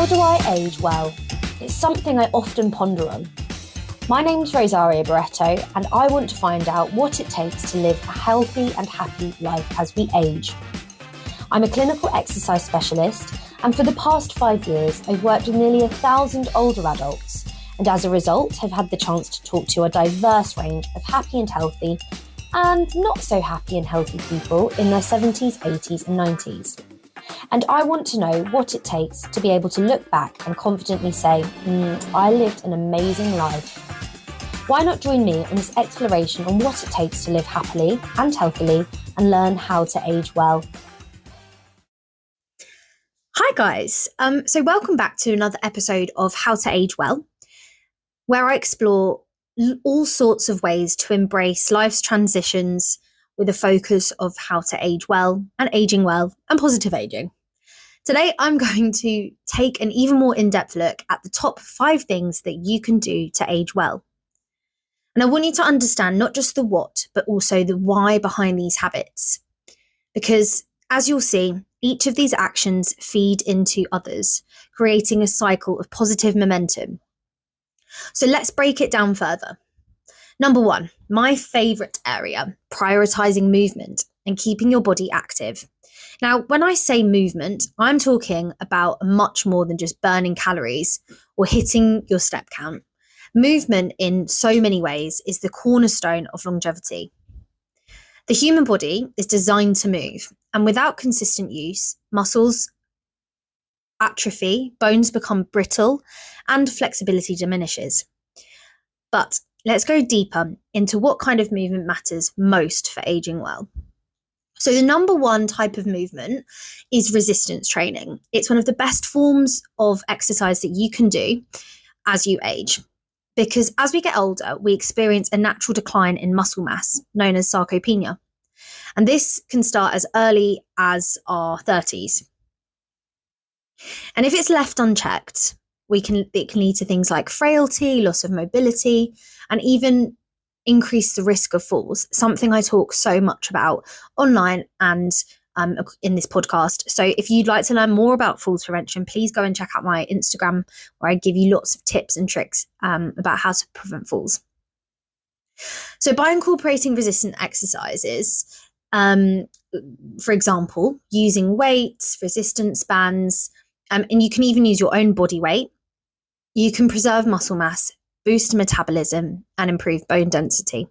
How do I age well? It's something I often ponder on. My name's Rosaria Barreto, and I want to find out what it takes to live a healthy and happy life as we age. I'm a clinical exercise specialist, and for the past 5 years, I've worked with nearly 1,000 older adults, and as a result, have had the chance to talk to a diverse range of happy and healthy, and not so happy and healthy people in their 70s, 80s, and 90s. And I want to know what it takes to be able to look back and confidently say, I lived an amazing life. Why not join me on this exploration on what it takes to live happily and healthily and learn how to age well? Hi guys, so welcome back to another episode of How to Age Well, where I explore all sorts of ways to embrace life's transitions with a focus of how to age well and positive aging. Today, I'm going to take an even more in-depth look at the top 5 things that you can do to age well. And I want you to understand not just the what, but also the why behind these habits. Because as you'll see, each of these actions feed into others, creating a cycle of positive momentum. So let's break it down further. Number 1, my favourite area, prioritising movement and keeping your body active. Now, when I say movement, I'm talking about much more than just burning calories or hitting your step count. Movement in so many ways is the cornerstone of longevity. The human body is designed to move, and without consistent use, muscles atrophy, bones become brittle, and flexibility diminishes. But let's go deeper into what kind of movement matters most for aging well. So the number 1 type of movement is resistance training. It's one of the best forms of exercise that you can do as you age, because as we get older, we experience a natural decline in muscle mass, known as sarcopenia. And this can start as early as our 30s. And if it's left unchecked, it can lead to things like frailty, loss of mobility, and even increase the risk of falls, something I talk so much about online and in this podcast. So if you'd like to learn more about falls prevention, please go and check out my Instagram, where I give you lots of tips and tricks about how to prevent falls. So by incorporating resistant exercises, for example, using weights, resistance bands, and you can even use your own body weight, you can preserve muscle mass, boost metabolism, and improve bone density.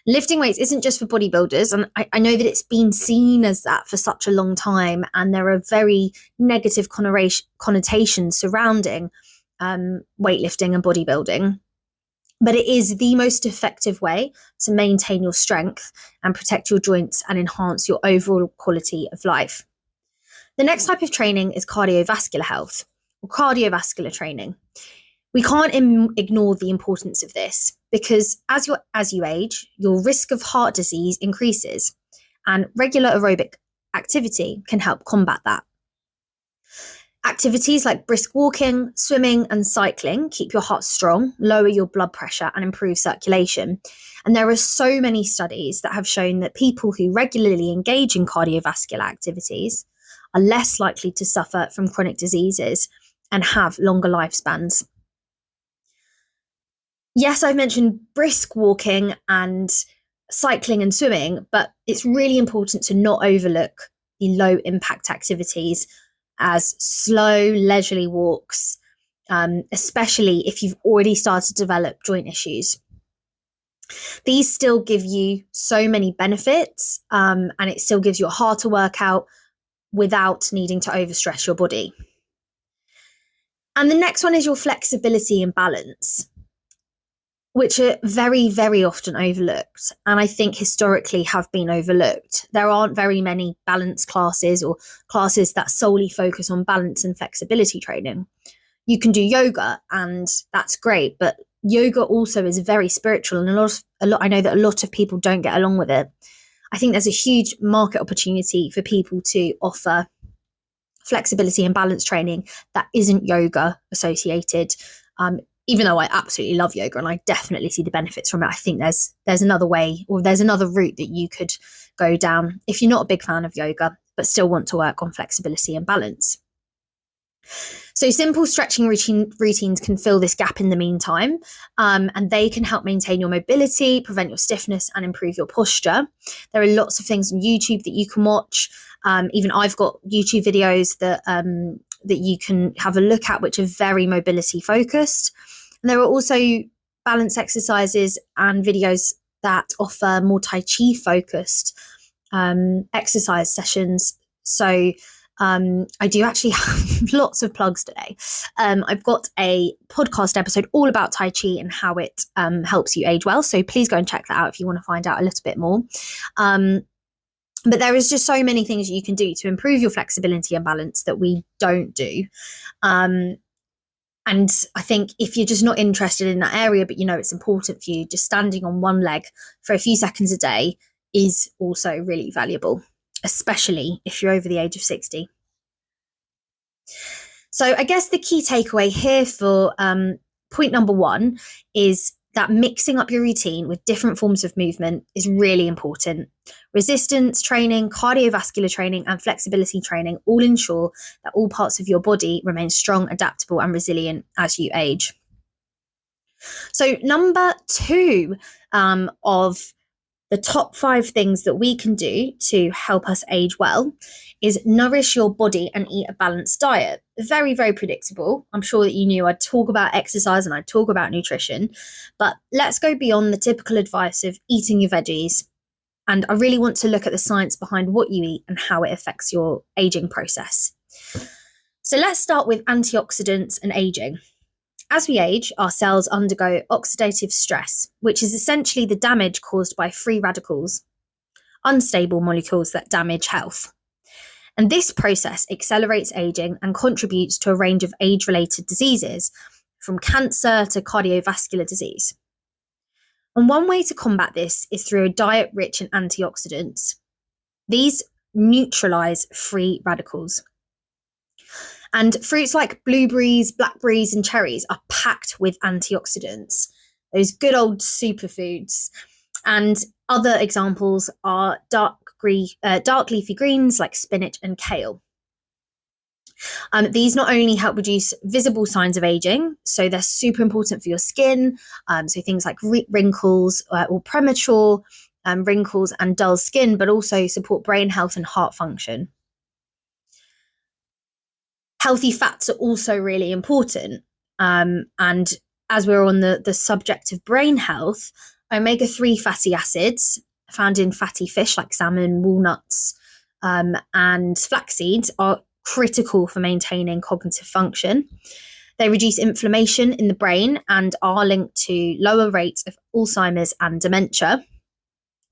Lifting weights isn't just for bodybuilders, and I know that it's been seen as that for such a long time, and there are very negative connotations surrounding weightlifting and bodybuilding. But it is the most effective way to maintain your strength and protect your joints and enhance your overall quality of life. The next type of training is cardiovascular health, or cardiovascular training. We can't ignore the importance of this, because as you age, your risk of heart disease increases, and regular aerobic activity can help combat that. Activities like brisk walking, swimming, and cycling keep your heart strong, lower your blood pressure, and improve circulation. And there are so many studies that have shown that people who regularly engage in cardiovascular activities are less likely to suffer from chronic diseases and have longer lifespans. Yes, I've mentioned brisk walking and cycling and swimming, but it's really important to not overlook the low impact activities as slow, leisurely walks, especially if you've already started to develop joint issues. These still give you so many benefits, and it still gives you a harder workout without needing to overstress your body. And the next one is your flexibility and balance, which are very, very often overlooked, and I think historically have been overlooked. There aren't very many balance classes or classes that solely focus on balance and flexibility training. You can do yoga, and that's great, but yoga also is very spiritual, and I know that a lot of people don't get along with it. I think there's a huge market opportunity for people to offer flexibility and balance training that isn't yoga associated. Even though I absolutely love yoga and I definitely see the benefits from it, I think there's another way, or there's another route that you could go down if you're not a big fan of yoga, but still want to work on flexibility and balance. So simple stretching routines can fill this gap in the meantime, and they can help maintain your mobility, prevent your stiffness, and improve your posture. There are lots of things on YouTube that you can watch. Even I've got YouTube videos that you can have a look at, which are very mobility focused. And there are also balance exercises and videos that offer more Tai Chi focused exercise sessions. So I do actually have lots of plugs today. I've got a podcast episode all about Tai Chi and how it helps you age well. So please go and check that out if you want to find out a little bit more. But there is just so many things you can do to improve your flexibility and balance that we don't do. And I think if you're just not interested in that area, but you know it's important for you, just standing on one leg for a few seconds a day is also really valuable, especially if you're over the age of 60. So I guess the key takeaway here for point number 1 is that mixing up your routine with different forms of movement is really important. Resistance training, cardiovascular training, and flexibility training all ensure that all parts of your body remain strong, adaptable, and resilient as you age. So number 2 of the top 5 things that we can do to help us age well is nourish your body and eat a balanced diet. Very, very predictable. I'm sure that you knew I'd talk about exercise and I'd talk about nutrition, but let's go beyond the typical advice of eating your veggies. And I really want to look at the science behind what you eat and how it affects your aging process. So let's start with antioxidants and aging. As we age, our cells undergo oxidative stress, which is essentially the damage caused by free radicals, unstable molecules that damage health. And this process accelerates aging and contributes to a range of age-related diseases, from cancer to cardiovascular disease. And one way to combat this is through a diet rich in antioxidants. These neutralize free radicals. And fruits like blueberries, blackberries, and cherries are packed with antioxidants, those good old superfoods. And other examples are dark leafy greens like spinach and kale. These not only help reduce visible signs of aging, so they're super important for your skin, so things like wrinkles or premature wrinkles and dull skin, but also support brain health and heart function. Healthy fats are also really important. And as we're on the subject of brain health, omega-3 fatty acids found in fatty fish like salmon, walnuts, and flax seeds are critical for maintaining cognitive function. They reduce inflammation in the brain and are linked to lower rates of Alzheimer's and dementia.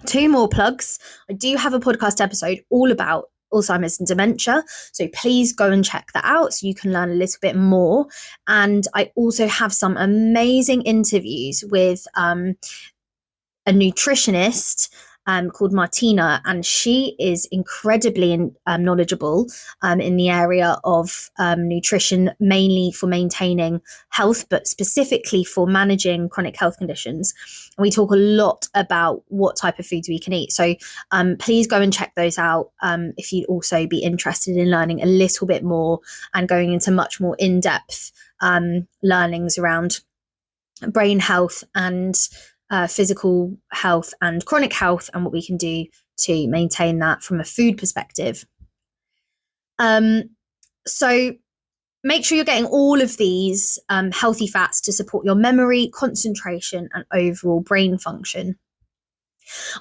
2 more plugs. I do have a podcast episode all about Alzheimer's and dementia, so please go and check that out so you can learn a little bit more. And I also have some amazing interviews with a nutritionist called Martina, and she is incredibly knowledgeable in the area of nutrition, mainly for maintaining health, but specifically for managing chronic health conditions. And we talk a lot about what type of foods we can eat. So please go and check those out if you'd also be interested in learning a little bit more and going into much more in-depth learnings around brain health and physical health and chronic health, and what we can do to maintain that from a food perspective. So make sure you're getting all of these healthy fats to support your memory, concentration, and overall brain function.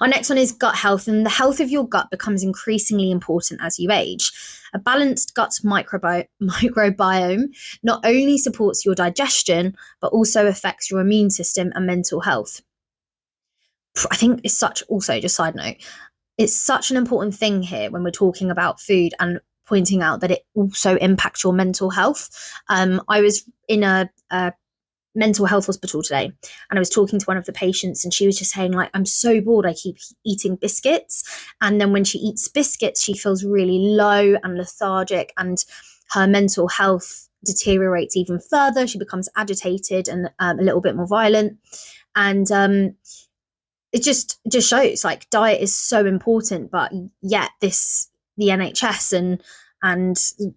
Our next one is gut health, and the health of your gut becomes increasingly important as you age. A balanced gut microbiome not only supports your digestion, but also affects your immune system and mental health. I think it's just side note, it's such an important thing here when we're talking about food and pointing out that it also impacts your mental health. I was in a mental health hospital today, and I was talking to one of the patients, and she was just saying, like, I'm so bored, I keep eating biscuits. And then when she eats biscuits, she feels really low and lethargic, and her mental health deteriorates even further. She becomes agitated and a little bit more violent. And it just shows, like, diet is so important, but yet the NHS and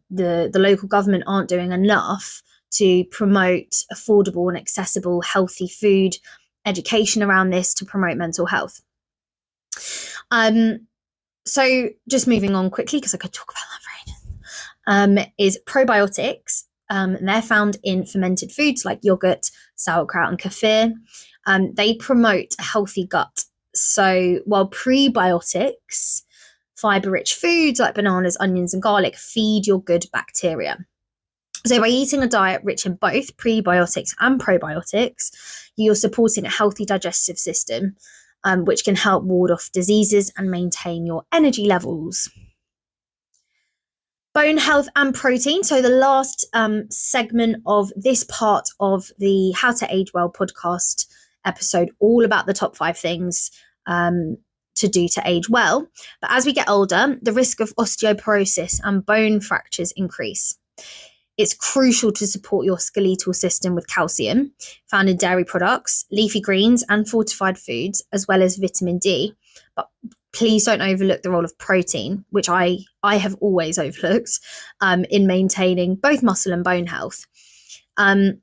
the local government aren't doing enough to promote affordable and accessible healthy food, education around this to promote mental health. So just moving on quickly, because I could talk about that for ages, is probiotics. They're found in fermented foods like yogurt, sauerkraut, and kefir. They promote a healthy gut. So while prebiotics, fiber-rich foods like bananas, onions, and garlic, feed your good bacteria. So by eating a diet rich in both prebiotics and probiotics, you're supporting a healthy digestive system, which can help ward off diseases and maintain your energy levels. Bone health and protein. So the last segment of this part of the How to Age Well podcast episode, all about the top 5 things to do to age well. But as we get older, the risk of osteoporosis and bone fractures increase. It's crucial to support your skeletal system with calcium, found in dairy products, leafy greens, and fortified foods, as well as vitamin D. But please don't overlook the role of protein, which I have always overlooked in maintaining both muscle and bone health. I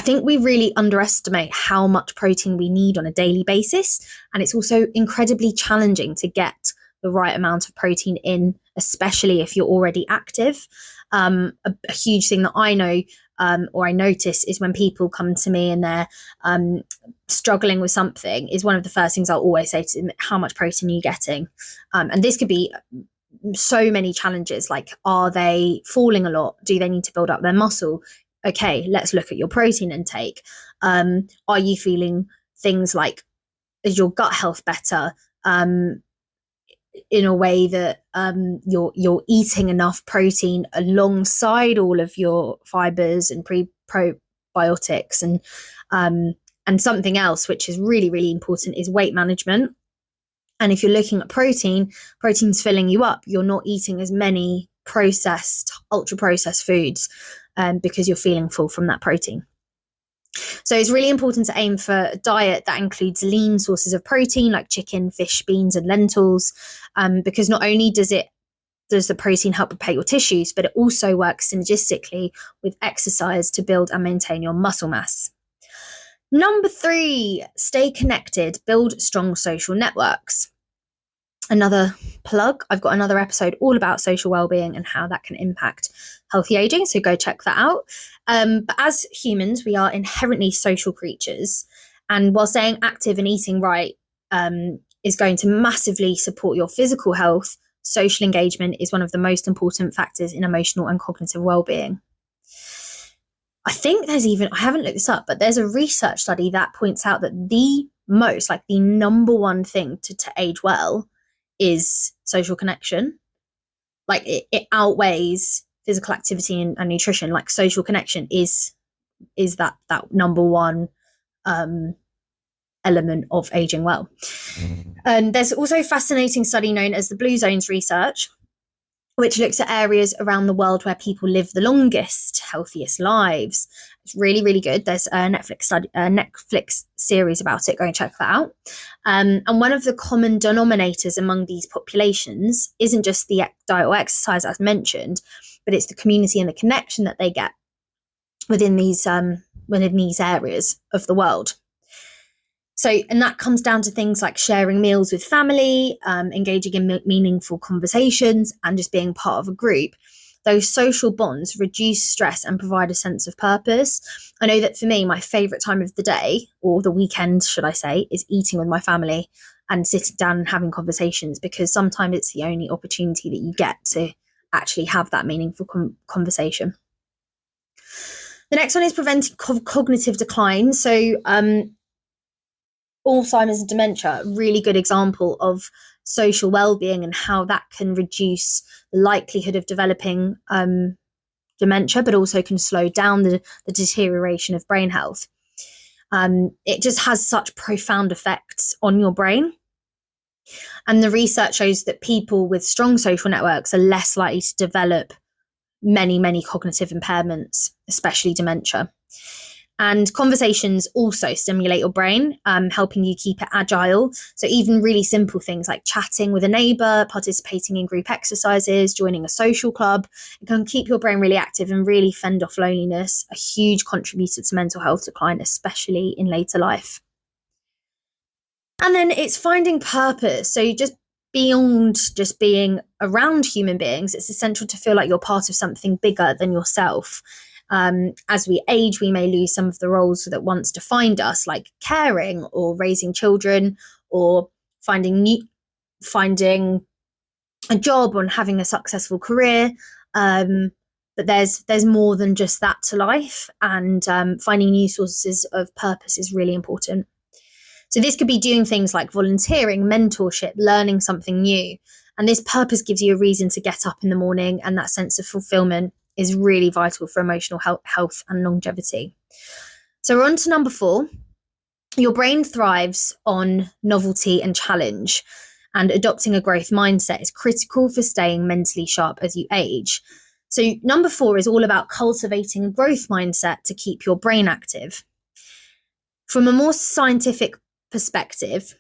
think we really underestimate how much protein we need on a daily basis. And it's also incredibly challenging to get the right amount of protein in, especially if you're already active. A huge thing that I know or I notice is when people come to me and they're struggling with something, is one of the first things I'll always say to them: how much protein are you getting? And this could be so many challenges, like, are they falling a lot? Do they need to build up their muscle? Okay, let's look at your protein intake. Are you feeling things like, is your gut health better? In a way that you're eating enough protein alongside all of your fibers and probiotics, and something else which is really, really important is weight management. And if you're looking at protein's filling you up. You're not eating as many ultra processed foods because you're feeling full from that protein. So it's really important to aim for a diet that includes lean sources of protein like chicken, fish, beans, and lentils, because not only does the protein help repair your tissues, but it also works synergistically with exercise to build and maintain your muscle mass. Number 3, stay connected, build strong social networks. Another plug, I've got another episode all about social well-being and how that can impact healthy aging, so go check that out. But as humans, we are inherently social creatures, and while staying active and eating right is going to massively support your physical health, social engagement is one of the most important factors in emotional and cognitive well-being. I think I haven't looked this up, but there's a research study that points out that the number one thing to age well is social connection. Like it outweighs physical activity and nutrition. Like social connection is that number one element of aging well. And there's also a fascinating study known as the Blue Zones research, which looks at areas around the world where people live the longest, healthiest lives. It's really, really good. There's a Netflix series about it. Go and check that out. And one of the common denominators among these populations isn't just the diet or exercise as mentioned, but it's the community and the connection that they get within these areas of the world. So, and that comes down to things like sharing meals with family, engaging in meaningful conversations, and just being part of a group. Those social bonds reduce stress and provide a sense of purpose. I know that for me, my favourite time of the day, or the weekend, should I say, is eating with my family and sitting down and having conversations, because sometimes it's the only opportunity that you get to actually have that meaningful conversation. The next one is preventing cognitive decline. So, Alzheimer's and dementia, a really good example of social well-being and how that can reduce the likelihood of developing dementia, but also can slow down the deterioration of brain health. It just has such profound effects on your brain. And the research shows that people with strong social networks are less likely to develop many, many cognitive impairments, especially dementia. And conversations also stimulate your brain, helping you keep it agile. So even really simple things like chatting with a neighbour, participating in group exercises, joining a social club, it can keep your brain really active and really fend off loneliness, a huge contributor to mental health decline, especially in later life. And then it's finding purpose. So just beyond just being around human beings, it's essential to feel like you're part of something bigger than yourself. As we age, we may lose some of the roles that once defined us, like caring or raising children or finding a job and having a successful career. But there's more than just that to life, and finding new sources of purpose is really important. So this could be doing things like volunteering, mentorship, learning something new. And this purpose gives you a reason to get up in the morning, and that sense of fulfillment is really vital for emotional health and longevity. So we're on to number 4. Your brain thrives on novelty and challenge, and adopting a growth mindset is critical for staying mentally sharp as you age. So number 4 is all about cultivating a growth mindset to keep your brain active. From a more scientific perspective,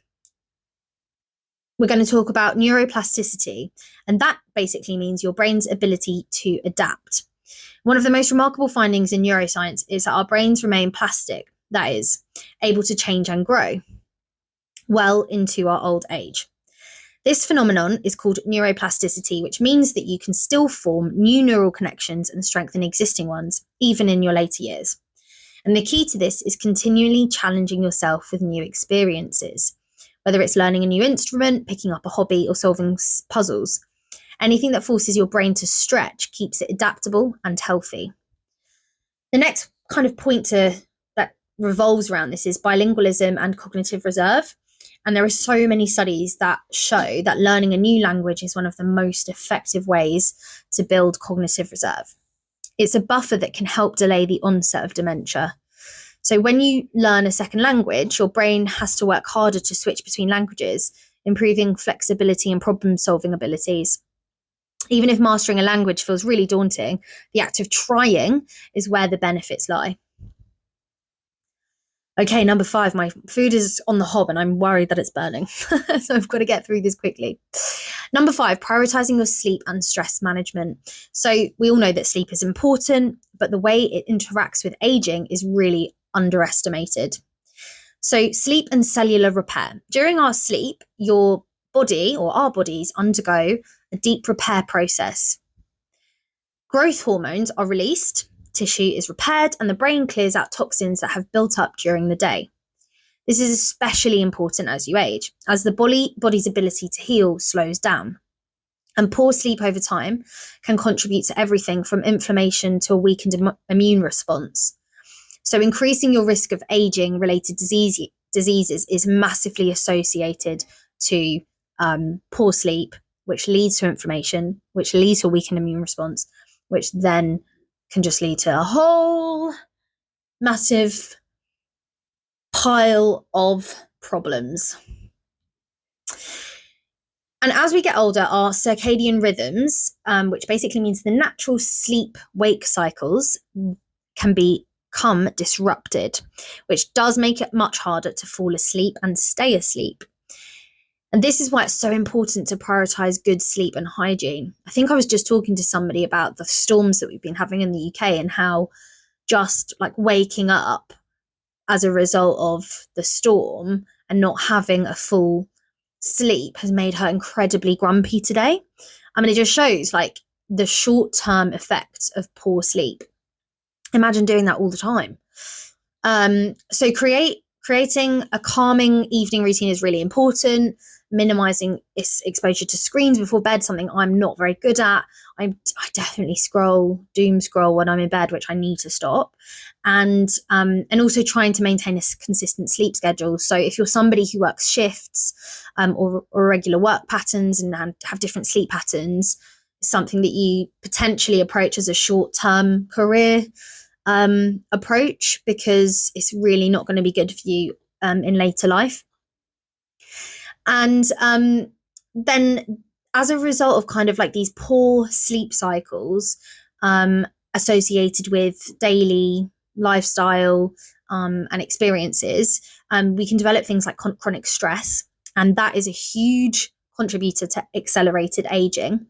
we're going to talk about neuroplasticity, and that basically means your brain's ability to adapt. One of the most remarkable findings in neuroscience is that our brains remain plastic, that is, able to change and grow well into our old age. This phenomenon is called neuroplasticity, which means that you can still form new neural connections and strengthen existing ones, even in your later years. And the key to this is continually challenging yourself with new experiences, whether it's learning a new instrument, picking up a hobby, or solving puzzles. Anything that forces your brain to stretch keeps it adaptable and healthy. The next kind of point that revolves around this is bilingualism and cognitive reserve. And there are so many studies that show that learning a new language is one of the most effective ways to build cognitive reserve. It's a buffer that can help delay the onset of dementia. So when you learn a second language, your brain has to work harder to switch between languages, improving flexibility and problem-solving abilities. Even if mastering a language feels really daunting, the act of trying is where the benefits lie. Okay, number 5, my food is on the hob and I'm worried that it's burning. So I've got to get through this quickly. Number 5, prioritizing your sleep and stress management. So we all know that sleep is important, but the way it interacts with aging is really underestimated. So sleep and cellular repair. During our sleep, your body or our bodies undergo a deep repair process. Growth hormones are released, tissue is repaired, and the brain clears out toxins that have built up during the day. This is especially important as you age, as the body's ability to heal slows down. And poor sleep over time can contribute to everything from inflammation to a weakened immune response. So increasing your risk of aging-related diseases is massively associated to poor sleep, which leads to inflammation, which leads to a weakened immune response, which then can just lead to a whole massive pile of problems. And as we get older, our circadian rhythms, which basically means the natural sleep-wake cycles, can become disrupted, which does make it much harder to fall asleep and stay asleep. And this is why it's so important to prioritize good sleep and hygiene. I think I was just talking to somebody about the storms that we've been having in the UK and how just like waking up as a result of the storm and not having a full sleep has made her incredibly grumpy today. I mean, it just shows like the short-term effects of poor sleep. Imagine doing that all the time. So creating a calming evening routine is really important. Minimizing exposure to screens before bed, something I'm not very good at. I definitely doom scroll when I'm in bed, which I need to stop. And also trying to maintain a consistent sleep schedule. So if you're somebody who works shifts or regular work patterns and have different sleep patterns, something that you potentially approach as a short-term career approach, because it's really not going to be good for you in later life. And then as a result of kind of like these poor sleep cycles associated with daily lifestyle, and experiences, we can develop things like chronic stress. And that is a huge contributor to accelerated aging,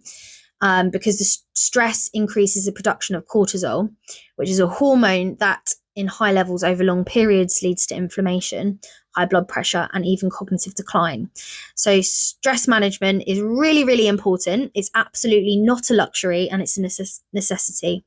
because the stress increases the production of cortisol, which is a hormone that in high levels over long periods leads to inflammation, high blood pressure, and even cognitive decline. So stress management is really, really important. It's absolutely not a luxury, and it's a necessity.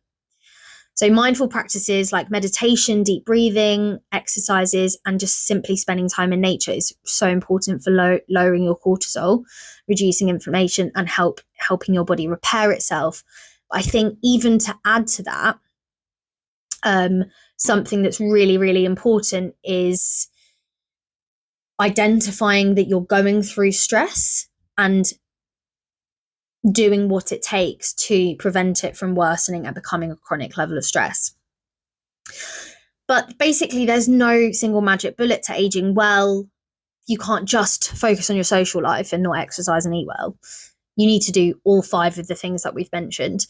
So mindful practices like meditation, deep breathing, exercises, and just simply spending time in nature is so important for lowering your cortisol, reducing inflammation, and helping your body repair itself. I think even to add to that, something that's really, really important is identifying that you're going through stress and doing what it takes to prevent it from worsening and becoming a chronic level of stress. But basically, there's no single magic bullet to aging well. You can't just focus on your social life and not exercise and eat well. You need to do all 5 of the things that we've mentioned.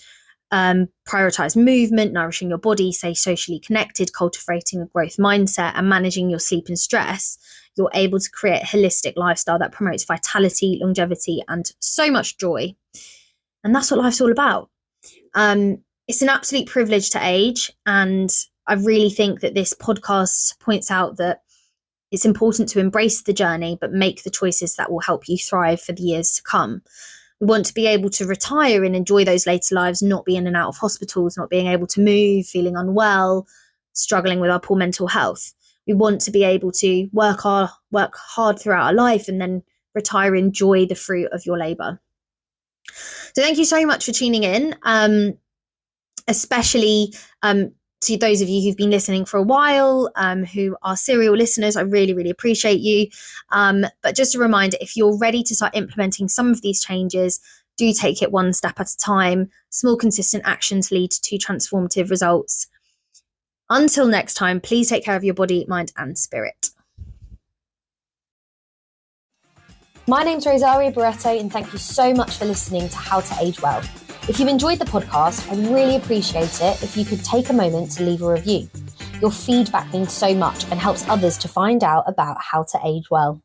Prioritize movement, nourishing your body, stay socially connected, cultivating a growth mindset, and managing your sleep and stress. You're able to create a holistic lifestyle that promotes vitality, longevity, and so much joy. And that's what life's all about. It's an absolute privilege to age. And I really think that this podcast points out that it's important to embrace the journey, but make the choices that will help you thrive for the years to come. We want to be able to retire and enjoy those later lives, not be in and out of hospitals, not being able to move, feeling unwell, struggling with our poor mental health. We want to be able to work hard throughout our life and then retire, enjoy the fruit of your labour. So thank you so much for tuning in, especially to those of you who've been listening for a while, who are serial listeners. I really, really appreciate you. But just a reminder, if you're ready to start implementing some of these changes, do take it one step at a time. Small, consistent actions lead to transformative results. Until next time, please take care of your body, mind, and spirit. My name's Rosaria Barreto, and thank you so much for listening to How to Age Well. If you've enjoyed the podcast, I'd really appreciate it if you could take a moment to leave a review. Your feedback means so much and helps others to find out about how to age well.